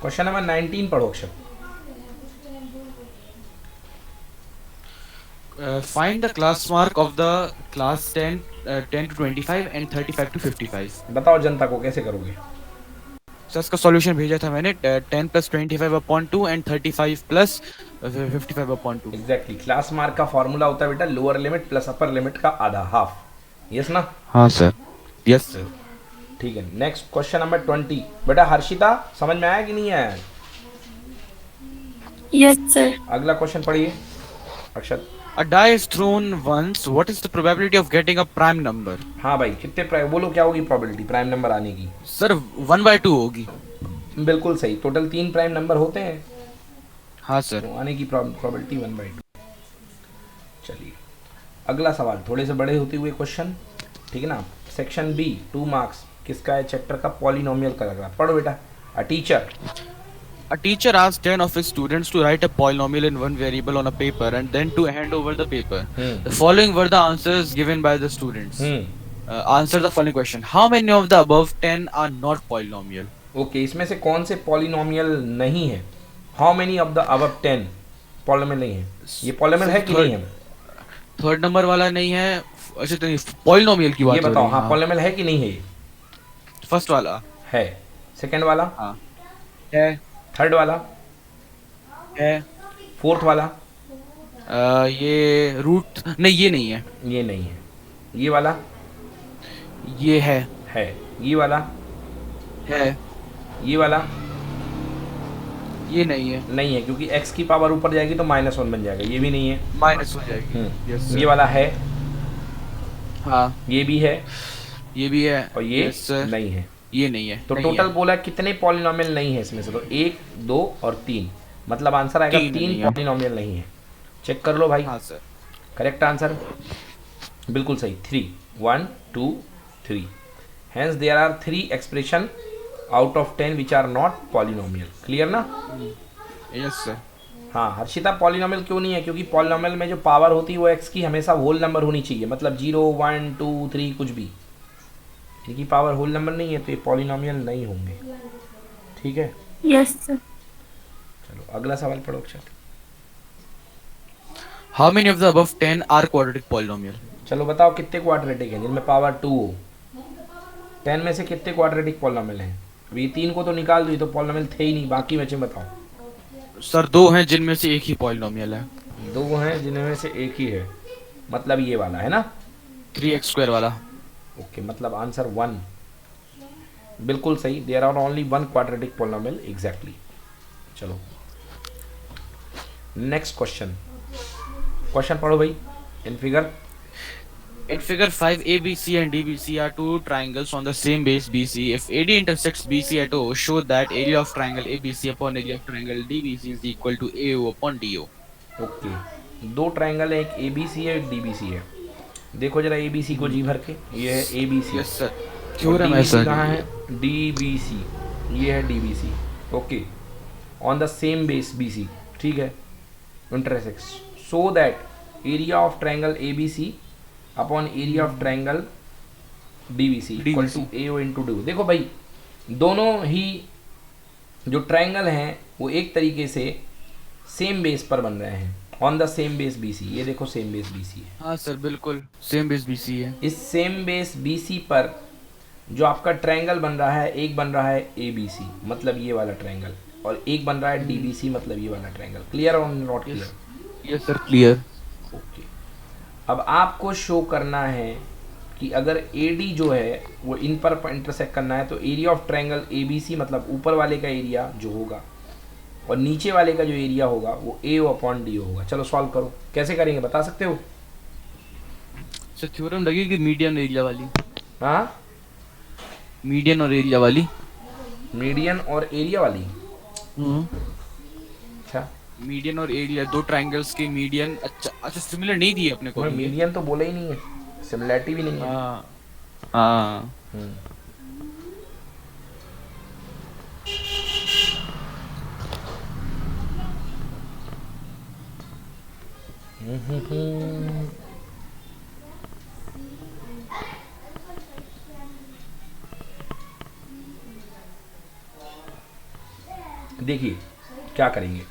Question number 19 पढ़ो अक्षर। Find the class mark of the class 10 to 25 and 35 to 55. बताओ जनता को कैसे करोगे। सर इसका सॉल्यूशन भेजा था मैंने 10 plus 25/2 and 35 plus 55/2। Exactly class mark का फॉर्मूला होता है बेटा lower limit plus upper limit का आधा, हाफ। यस ना। हाँ सर। Yes sir. ठीक है, नेक्स्ट क्वेश्चन नंबर 20। बेटा हर्षिता समझ में आया कि नहीं आया। Yes sir. अगला क्वेश्चन पढ़िए अक्षर। A die is thrown once. What is the probability of getting a prime number? हाँ भाई, कितने प्राइम बोलो, क्या होगी प्रोबेबिलिटी प्राइम नंबर आने की। सर 1/2 होगी। बिल्कुल सही, टोटल 3 प्राइम नंबर होते हैं हाँ सर। तो आने की प्रोबेबिलिटी 1/2। चलिए अगला सवाल, थोड़े से बड़े होते हुए क्वेश्चन, ठीक है ना। सेक्शन बी 2 मार्क्स, किसका है, चैप्टर का पॉलिनोमियल का लग रहा। पढ़ो बेटा। A teacher. A teacher asked 10 of his students to write a polynomial in one variable on a paper and then to hand over the paper. The following were the answers given by the students. Answer the following question. How many of the above 10 are not polynomial? Okay, इसमें से कौन से polynomial नहीं है। How many of the above 10 polynomial नहीं है। ये polynomial है कि नहीं है। थर्ड नंबर वाला नहीं है। अच्छा तो पॉलिनोमियल की ये बात हो बताओ, रही है। हाँ पॉलिनोमियल है कि नहीं है। फर्स्ट वाला है। सेकंड वाला हाँ है। थर्ड वाला है। फोर्थ वाला ये रूट नहीं, ये नहीं है। ये नहीं है। ये वाला ये है। ये वाला है। ये वाला ये नहीं है। नहीं है, क्योंकि x की पावर ऊपर जाएगी तो -1 बन जाएगा। ये भी नहीं है। माइनस हो जाएगी। यस ये वाला है। हाँ ये भी है ये भी है। और ये यस सर। नहीं है। ये नहीं है। तो नहीं टोटल है। बोला कितने पॉलिनोमियल नहीं है इसमें से, तो 1 2 और 3, मतलब आंसर आएगा 3 नहीं है। पॉलिनोमियल नहीं है। चेक कर लो भाई। हाँ सर। करेक्ट आंसर बिल्कुल सही, 3 1 2 3। Hence there are 3 expression out of 10 which are not polynomial. Clear ना। Yes sir. हाँ हर्षिता, पॉलिनोमियल क्यों नहीं है, क्योंकि पॉलिनोमियल में जो पावर होती है वो एक्स की हमेशा होल नंबर होनी चाहिए, मतलब 0 1 2 3 कुछ भी। इनकी पावर होल नंबर नहीं है तो ये पॉलिनोमियल नहीं होंगे। ठीक है। Yes sir. चलो अगला सवाल पढ़ो अक्षर। How many of the above 10 are quadratic polynomial? चलो बताओ कितने क्वाड्रेटिक हैं जिनमें पावर 2 हो। 10 में से कितने क्वाड्रेटिक पॉलिनोमियल हैं। अब ये 3 को तो निकाल दो, ये तो पॉलिनोमियल थे ही नहीं, बाकी बचे बताओ। सर 2 हैं जिनमें से एक ही पॉलिनोमियल है। 2 हैं जिनमें से एक ही है, मतलब ये वाला है ना। 3x² वाला। ओके, मतलब आंसर 1 बिल्कुल सही। There are only 1 quadratic polynomial exactly. चलो नेक्स्ट क्वेश्चन। क्वेश्चन पढ़ो भाई। In figure In figure 5, ABC and DBC are two triangles on the same base BC. If AD intersects BC at O, show that area of triangle ABC upon area of triangle DBC is equal to AO upon DO. Okay, दो triangle है, एक ए B C है एक D B C है। देखो जरा ए B सी को जी भर के, ये है A B C. Yes sir. और थ्योरम डी है बी सी सर। कहाँ है, डी बी सी। ये है D B C. Okay, on the same base B C, ठीक है, intersects so that area of triangle A B C upon area of triangle D B C equal to A O into D. देखो भाई, दोनों ही जो triangle हैं वो एक तरीके से सेम बेस पर बन रहे हैं, on the same base B C. ये देखो सेम बेस बी सी है। हाँ सर बिल्कुल सेम बेस BC है। इस सेम बेस बी सी पर जो आपका ट्रायंगल बन रहा है, एक बन रहा है ए बी सी मतलब ये वाला ट्रायंगल, और एक बन रहा है डी बी सी मतलब ये वाला ट्रायंगल। क्लियर और not clear. Yes sir clear. Okay, अब आपको शो करना है कि अगर ए डी जो है वो इन पर इंटरसेक्ट करना है तो area of triangle A B C मतलब ऊपर वाले का एरिया जो होगा और नीचे वाले का जो एरिया होगा वो ए ओ अपॉन डी होगा। चलो सॉल्व करो, कैसे करेंगे बता सकते हो। सर थ्योरम लगेगी मीडियन एरिया वाली। हाँ, मीडियन और एरिया वाली। मीडियन और एरिया वाली। अच्छा, मीडियन और एरिया दो ट्रायंगल्स के मीडियन। अच्छा अच्छा सिमिलर नहीं दिए अपने को। मीडियन तो बोला ही नहीं है, सिमिलैरिटी भी नहीं है। हाँ हाँ। देखिए क्या करेंगे,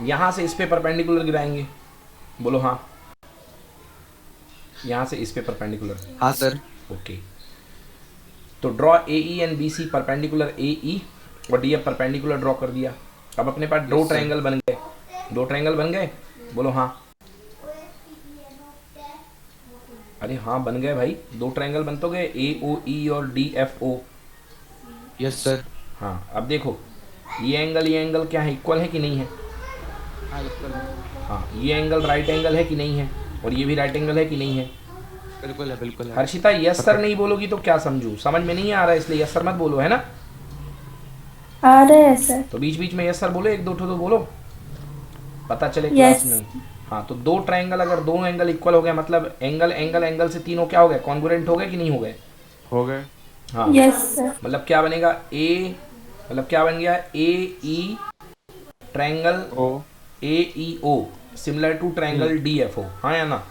यहाँ से इस पे परपेंडिकुलर गिराएंगे, बोलो हाँ, यहाँ से इस पे परपेंडिकुलर। हाँ सर। ओके, तो draw A E and B C perpendicular A E और डी एफ परपेंडिकुलर ड्रॉ कर दिया। अब अपने पास दो ट्रायंगल बन गए, दो ट्रायंगल बन गए, बोलो हाँ। अरे हाँ बन गए भाई, दो ट्रायंगल बन तो गए, ए ओ ई और D F O. Yes sir. हाँ अब देखो, ये एंगल क्या है, इक्वल है कि नहीं है? हाँ बिल्कुल है। हाँ, ये एंगल राइट एंगल है कि नहीं है, और ये भी राइट एंगल है कि नहीं है? बिल्कुल है, बिल्कुल है। हर्षिता यस सर नहीं बोलोगी तो क्या समझू, समझ में नहीं आ रहा है, इसलिए यस सर मत बोलो, है ना? आ रहे हैं सर। तो बीच बीच में यस सर बोलो, एक दो ठो तो बोलो, पता चले Yes. क्लास में। हाँ, तो दो ट्रायंगल, अगर दोनों एंगल इक्वल हो गए, मतलब एंगल एंगल एंगल से तीनों क्या हो गए, कॉन्ग्रुएंट हो गए कि नहीं हो गए? हो गए। हाँ, यस सर। मतलब क्या बनेगा, ए मतलब क्या बन गया, A E triangle O. A E O similar to triangle D F O, हाँ या ना?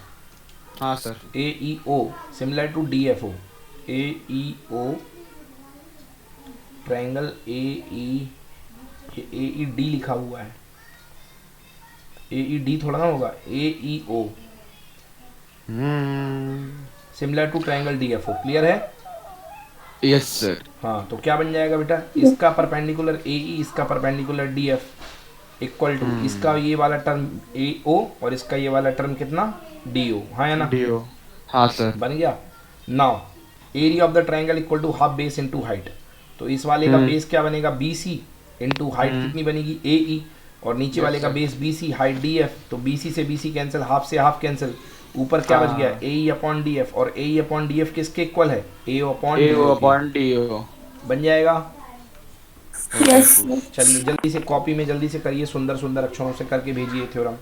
हाँ sir. A E O similar to D F O, A E O triangle A E D लिखा हुआ है, ए ई डी थोड़ा ना होगा, A E O similar to triangle D F O, clear है? Yes sir. हाँ, तो क्या बन जाएगा बेटा, इसका परपेंडिकुलर ए ई, इसका perpendicular D F equal to इसका ये वाला टर्म ए ओ और इसका ये वाला टर्म कितना, डी ओ, हाँ या ना? D O. हाँ सर। बन गया। Now area of the triangle equal to half base into height, तो इस वाले का बेस क्या बनेगा, बी सी इंटू हाइट कितनी बनेगी, ए ई, और नीचे वाले का base B C, height D F, तो बी सी से बी सी कैंसिल, हाफ से हाफ कैंसिल, ऊपर क्या बच गया, A E upon D F, और A E upon D F किसके इक्वल है, A O upon D O. बन जाएगा। यस। चलिए जल्दी से कॉपी में जल्दी से करिए, सुंदर सुंदर अक्षरों से करके भेजिए थ्योरम।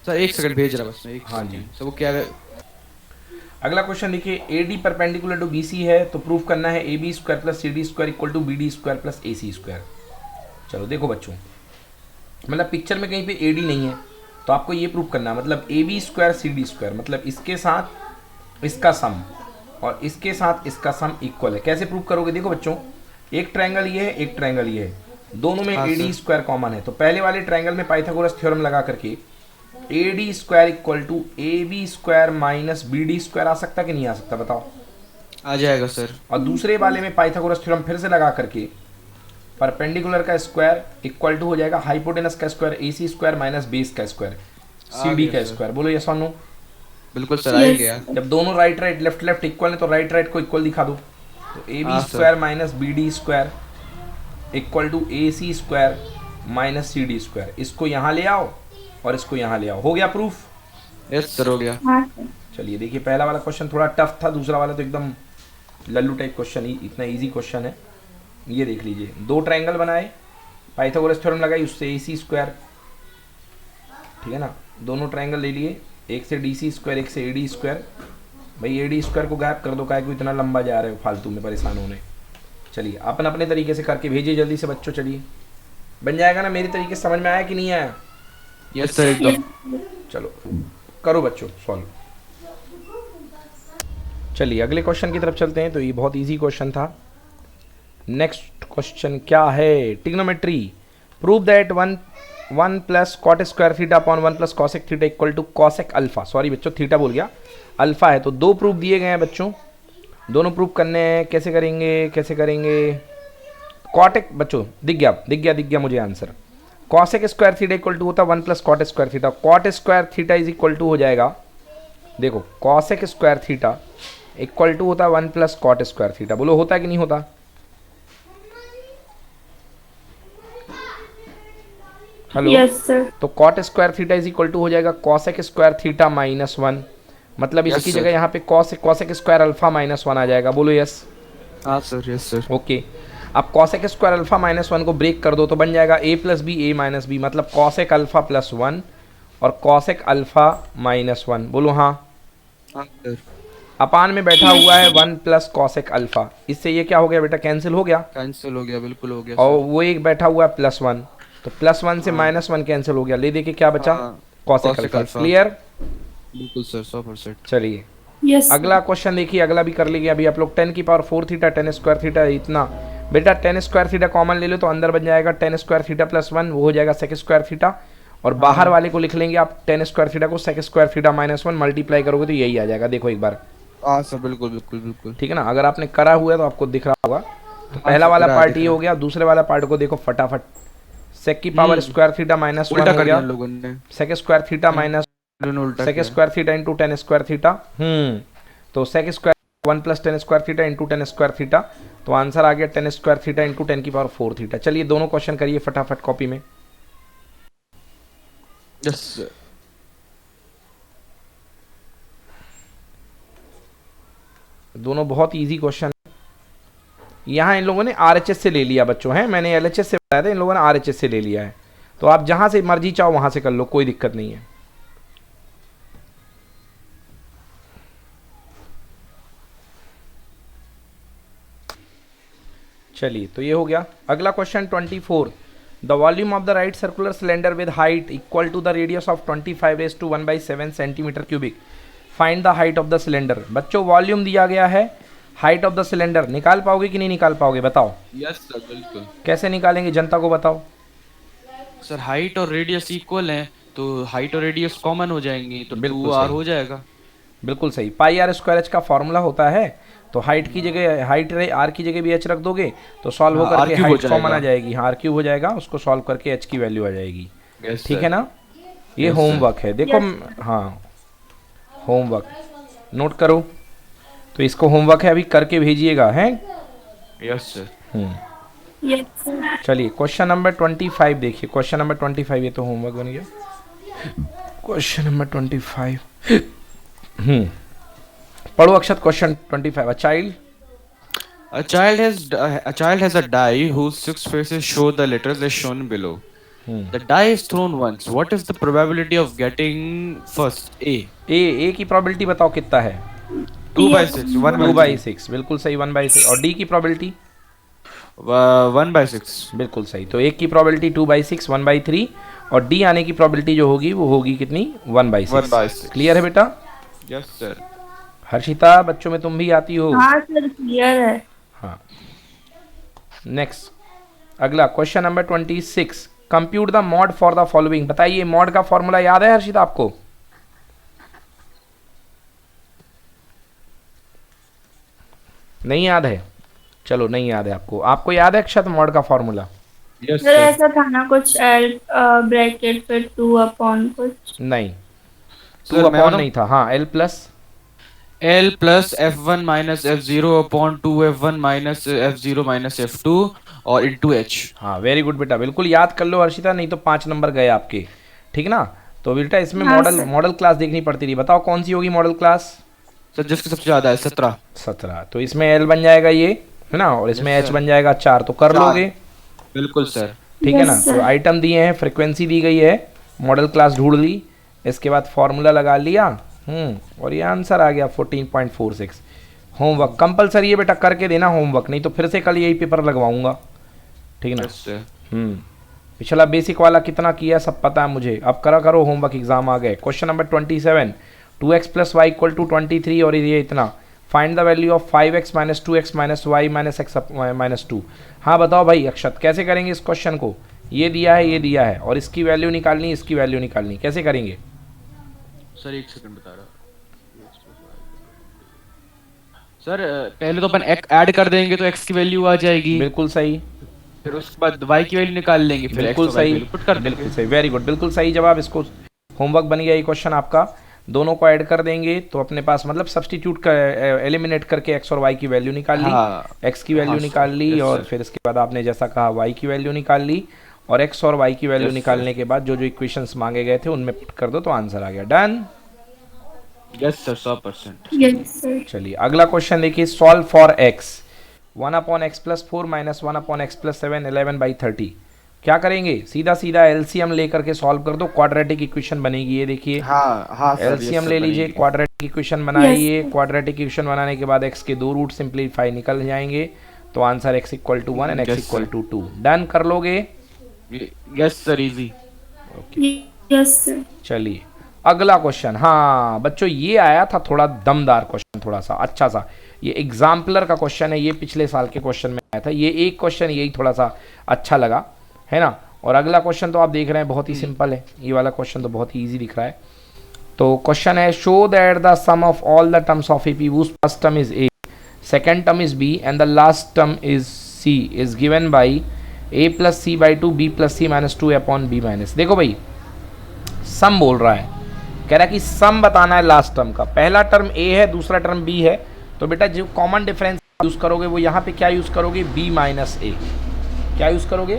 सर एक सेकंड भेज रहा बस मैं, एक हाँ जी। सेकंड। सर वो क्या है? अगला क्वेश्चन देखिए, A D perpendicular to B C है, तो प्रूफ करना है A B square plus C D square equal to B D square plus A C square. चलो देखो बच्चों, मतलब पिक्चर में कहीं पे ए डी नहीं है, तो आपको ये प्रूफ करना है, मतलब A B square C D square, मतलब इसके साथ इसका सम और इसके साथ इसका सम इक्वल है। कैसे प्रूफ करोगे, देखो बच्चों, एक ट्रायंगल ये है, एक ट्रायंगल ये है, दोनों में हाँ A D sir. Square common है, तो पहले वाले ट्रायंगल में पाइथागोरस थ्योरम लगा करके A D square equal to A B square minus B D square आ सकता कि नहीं आ सकता, बताओ? आ जाएगा सर। और दूसरे वाले में पाइथागोरस थ्योरम फिर से लगा करके परपेंडिकुलर का स्क्वायर इक्वल टू हो जाएगा हाइपोटेनस का square A C square minus base का स्क्वायर सी डी गया का सर। स्क्वायर। बोलो यस और नो? बिल्कुल सर, आ ही Yes. गया। जब दोनों right right left left equal है तो राइट राइट को इक्वल दिखा दो, तो ए बी हाँ, sir. Square minus B D square equal to A C square minus C D square, इसको यहाँ ले आओ और इसको यहाँ ले आओ, हो गया प्रूफ। यस सर, हो गया। हाँ सर। चलिए देखिए, पहला वाला क्वेश्चन थोड़ा टफ था, दूसरा वाला तो एकदम लल्लू टाइप क्वेश्चन ही, इतना इजी क्वेश्चन है। ये देख लीजिए, दो ट्रायंगल बनाए, पाइथागोरस थ्योरम लगाई, उससे ए सी स्क्वायर, ठीक है ना, दोनों ट्रायंगल ले लिए, एक से डी सी स्क्वायर एक से ए डी स्क्वायर, भाई ए डी स्क्वायर को गायब कर दो, काय को इतना लंबा जा रहे हो फालतू में परेशान होने। चलिए अपन अपने तरीके से करके भेजिए जल्दी से बच्चों, चलिए बन जाएगा ना, मेरी तरीके से समझ में आया कि नहीं आया? यस सर, एकदम। चलो करो बच्चों सॉल्व। चलिए अगले क्वेश्चन की तरफ चलते हैं, तो ये बहुत इजी क्वेश्चन था। नेक्स्ट क्वेश्चन क्या है, trigonometry, prove that one plus cot square theta upon one plus cosec theta equal to cosec alpha, sorry बच्चों थीटा बोल गया, अल्फा है। तो दो प्रूफ दिए गए हैं बच्चों, दोनों प्रूफ करने हैं, कैसे करेंगे? कॉटेक बच्चों दिख गया मुझे answer. Cosec square theta equal to होता है one plus cot square theta, cot square theta is equal to हो जाएगा, देखो cosec square theta equal to होता है one plus cot square theta, बोलो होता है कि नहीं होता? Hello, yes sir. तो cot square theta is equal to हो जाएगा cosec square theta minus one, मतलब Yes, इसकी sir. जगह यहाँ पे cosec square alpha minus one आ जाएगा, बोलो यस। हाँ सर, यस सर। ओके, अब cosec square alpha minus one को ब्रेक कर दो तो बन जाएगा ए प्लस बी ए माइनस बी, मतलब कॉसेक अल्फा प्लस वन और कॉसेक अल्फा माइनस वन, बोलो हाँ। हाँ सर। अपान में बैठा हुआ है वन प्लस कॉसेक अल्फा, इससे ये क्या हो गया बेटा, कैंसिल हो गया, कैंसिल हो गया, बिल्कुल हो गया और सर। वो एक बैठा हुआ है प्लस वन, तो प्लस वन से माइनस वन कैंसिल हो गया, ले देखिए क्या बचा, हाँ, cosec cosec alpha. alpha। Clear? बिल्कुल सर, 100%। चलिए यस। अगला क्वेश्चन देखिए, अगला भी कर लीजिए। अभी आप लोग 10 की पावर 4 थीटा 10 स्क्वायर थीटा इतना बेटा टेन स्क्वायर थीटा कॉमन ले लो तो अंदर बन जाएगा टेन स्क्वायर थीटा प्लस 1, वो हो जाएगा सेक स्क्वायर थीटा, और बाहर वाले को लिख लेंगे आप टेन स्क्वायर थीटा को sec square theta minus 1, multiply करोगे तो यही आ जाएगा। देखो एक बार, हाँ सर, बिल्कुल बिल्कुल बिल्कुल। ठीक है ना, अगर आपने करा हुआ है तो आपको दिख रहा होगा। तो पहला वाला पार्ट ये हो गया, दूसरे वाला पार्ट को देखो फटाफट, सेक की पावर स्क्वायर थीटा माइनस 1 हो गया, लोगों ने sec square theta minus sec square theta into tan square theta, तो sec square 1 plus tan square theta into tan square theta, तो आंसर आ गया टेन स्क्वायर थीटा इंटू 10 की पावर 4 थीटा। चलिए दोनों क्वेश्चन करिए फटाफट कॉपी में। Yes sir. दोनों बहुत इजी क्वेश्चन है। यहाँ इन लोगों ने आरएचएस से ले लिया बच्चों, हैं, मैंने एलएचएस से बताया था, इन लोगों ने आरएचएस से ले लिया है। तो आप जहाँ से मर्जी चाहो वहाँ से कर लो, कोई दिक्कत नहीं है। चलिए तो ये हो गया। अगला question 24, the volume of the right circular cylinder with height equal to the radius of 25⁻1/7 centimetre cubic, find the height of the cylinder. बच्चों वॉल्यूम दिया गया है, हाइट ऑफ द सिलेंडर निकाल पाओगे कि नहीं निकाल पाओगे, बताओ। यस सर, बिल्कुल। कैसे निकालेंगे जनता को बताओ। सर हाइट और रेडियस इक्वल हैं, तो हाइट और रेडियस कॉमन हो जाएंगी, तो बिल्कुल 2r सही। हो जाएगा। बिल्कुल सही, पाई आर स्क्वायर एच का फॉर्मूला होता है, तो हाइट की जगह हाइट आर की जगह भी एच रख दोगे तो सॉल्व हाँ, होकर के R क्यूब हो हाइट कॉमन आ जाएगा। जाएगी। हाँ आर क्यूब हो जाएगा, उसको सॉल्व करके एच की वैल्यू आ जाएगी। Yes, ठीक sir. है ना, ये Yes, होमवर्क है, देखो। हाँ होमवर्क नोट करो, तो इसको होमवर्क है, अभी करके भेजिएगा, हैं। Yes sir. Yes sir. चलिए क्वेश्चन नंबर 25 देखिए, क्वेश्चन नंबर 25, ये तो होमवर्क बन गया। क्वेश्चन नंबर 25, पढ़ो अक्षत question 25। A child has a die whose 6 faces show the letters as shown below. The die is thrown once. What is the probability of getting first? A. ए की probability बताओ कितना है। 2/6. 2/6 बिल्कुल सही, 1/6। और डी की probability 1/6. बिल्कुल सही। तो एक की probability 2/6, 1/3, और डी आने की probability जो होगी वो होगी कितनी, 1/6। 1/6. क्लियर है बेटा। Yes sir. हर्षिता बच्चों में तुम भी आती हो। हाँ सर क्लियर है। हाँ नेक्स्ट, अगला question number 26, compute the mod for the following. बताइए मॉड का फॉर्मूला याद है हर्षिता आपको। नहीं याद है, चलो नहीं याद है आपको, आपको याद है अक्षत मॉड का फॉर्मूला। Yes sir sir. ऐसा था ना कुछ एल ब्रैकेट पे 2 अपॉन कुछ। नहीं, Sir, 2 मैं अपॉन बताऊं? नहीं था, हाँ L plus L plus F1 minus F0 upon 2F1 minus F0 minus F2 और into H. हाँ वेरी गुड बेटा, बिल्कुल याद कर लो हर्षिता, नहीं तो 5 नंबर गए आपके। ठीक ना, तो बेटा इसमें हाँ, मॉडल सर। मॉडल क्लास देखनी पड़ती थी, बताओ कौन सी होगी मॉडल क्लास। सर जिसकी सबसे ज्यादा है 17. 17, तो इसमें एल बन जाएगा ये, है ना, और इसमें Yes, एच sir. बन जाएगा 4, तो कर 4. लोगे। बिल्कुल सर. ठीक है Yes, ना, sir. तो आइटम दिए हैं, फ्रीक्वेंसी दी गई है, मॉडल क्लास ढूंढ ली, इसके बाद फॉर्मूला लगा लिया, और ये आंसर आ गया 14.46। होमवर्क कंपलसरी है बेटा, करके देना होमवर्क, नहीं तो फिर से कल यही पेपर लगवाऊंगा। ठीक है ना। Yes sir. पिछला बेसिक वाला कितना किया सब पता है मुझे, अब करा करो होमवर्क, एग्जाम आ गए। Question number 27, 2x plus Y equal to 23, और ये इतना, find the value of 5x minus 2x minus Y minus X minus 2। हाँ बताओ भाई अक्षत, कैसे करेंगे इस क्वेश्चन को। ये दिया है, ये दिया है, और इसकी वैल्यू निकालनी, इसकी वैल्यू निकालनी, कैसे करेंगे। सर एक सेकंड बता रहा हूँ. सर पहले तो अपन ऐड कर देंगे तो x की वैल्यू आ जाएगी, बिल्कुल सही, फिर उसके बाद y की वैल्यू निकाल लेंगे, फिर बिल्कुल x और y की सही, वैल्यू पुट कर देंगे. बिल्कुल सही, वेरी गुड, बिल्कुल सही जवाब। इसको होमवर्क बन गया ये क्वेश्चन आपका। दोनों को ऐड कर देंगे तो अपने पास मतलब सब्स्टिट्यूट कर, एलिमिनेट करके एक्स और वाई की वैल्यू निकाल ली, हाँ. एक्स की वैल्यू हाँ, निकाल ली, yes, और sir. फिर इसके बाद आपने जैसा कहा वाई की वैल्यू निकाल ली, और एक्स और वाई की वैल्यू Yes, निकालने के बाद जो जो इक्वेशंस मांगे गए थे उनमें पुट कर दो तो आंसर आ गया। Done. Yes sir 100%. Yes sir. चलिए अगला क्वेश्चन देखिए, solve for x 1/x plus 4 minus 1/x plus 7 11/30। क्या करेंगे, सीधा सीधा एलसीएम लेकर के सॉल्व कर दो, क्वाड्रेटिक इक्वेशन बनेगी। ये देखिए हाँ सर. एलसीएम ले लीजिए, क्वाड्रेटिक इक्वेशन बनाइए, क्वाड्रेटिक इक्वेशन बनाने के बाद x के 2 रूट सिंप्लीफाई निकल जाएंगे, तो answer x equal to 1 and x Yes, equal sir. To 2। Done कर लोगे। Yes sir easy. Yes sir. चलिए अगला क्वेश्चन, हाँ बच्चों ये आया था थोड़ा दमदार क्वेश्चन, थोड़ा सा अच्छा सा, ये एग्जाम्पलर का क्वेश्चन है, ये पिछले साल के क्वेश्चन में आया था। ये एक क्वेश्चन यही थोड़ा सा अच्छा लगा, है ना। और अगला क्वेश्चन तो आप देख रहे हैं बहुत ही सिंपल है, ये वाला क्वेश्चन तो बहुत ही ईजी दिख रहा है। तो क्वेश्चन है show that the sum of all the terms of A P whose first term is A, second term is B and the last term is C is given by a plus C by two, B plus C minus two upon B minus. देखो भाई सम बोल रहा है, कह रहा है कि सम बताना है लास्ट टर्म का। पहला टर्म a है, दूसरा टर्म b है, तो बेटा जो कॉमन डिफरेंस यूज करोगे वो यहाँ पे क्या यूज करोगे, b माइनस ए। क्या यूज करोगे,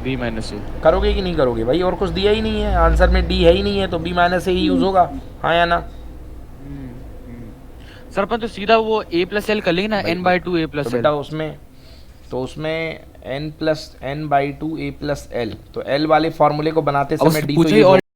b माइनस ए करोगे कि नहीं करोगे भाई? और कुछ दिया ही नहीं है आंसर में, d है ही नहीं है, तो b माइनस ए ही यूज होगा, हाँ या ना। सर अपन तो सीधा वो a प्लस एल कर लेंगे ना, n by two A plus तो एल। बेटा उसमें n plus n by two A plus L, तो l वाले फॉर्मूले को बनाते समय d तो पूछे use और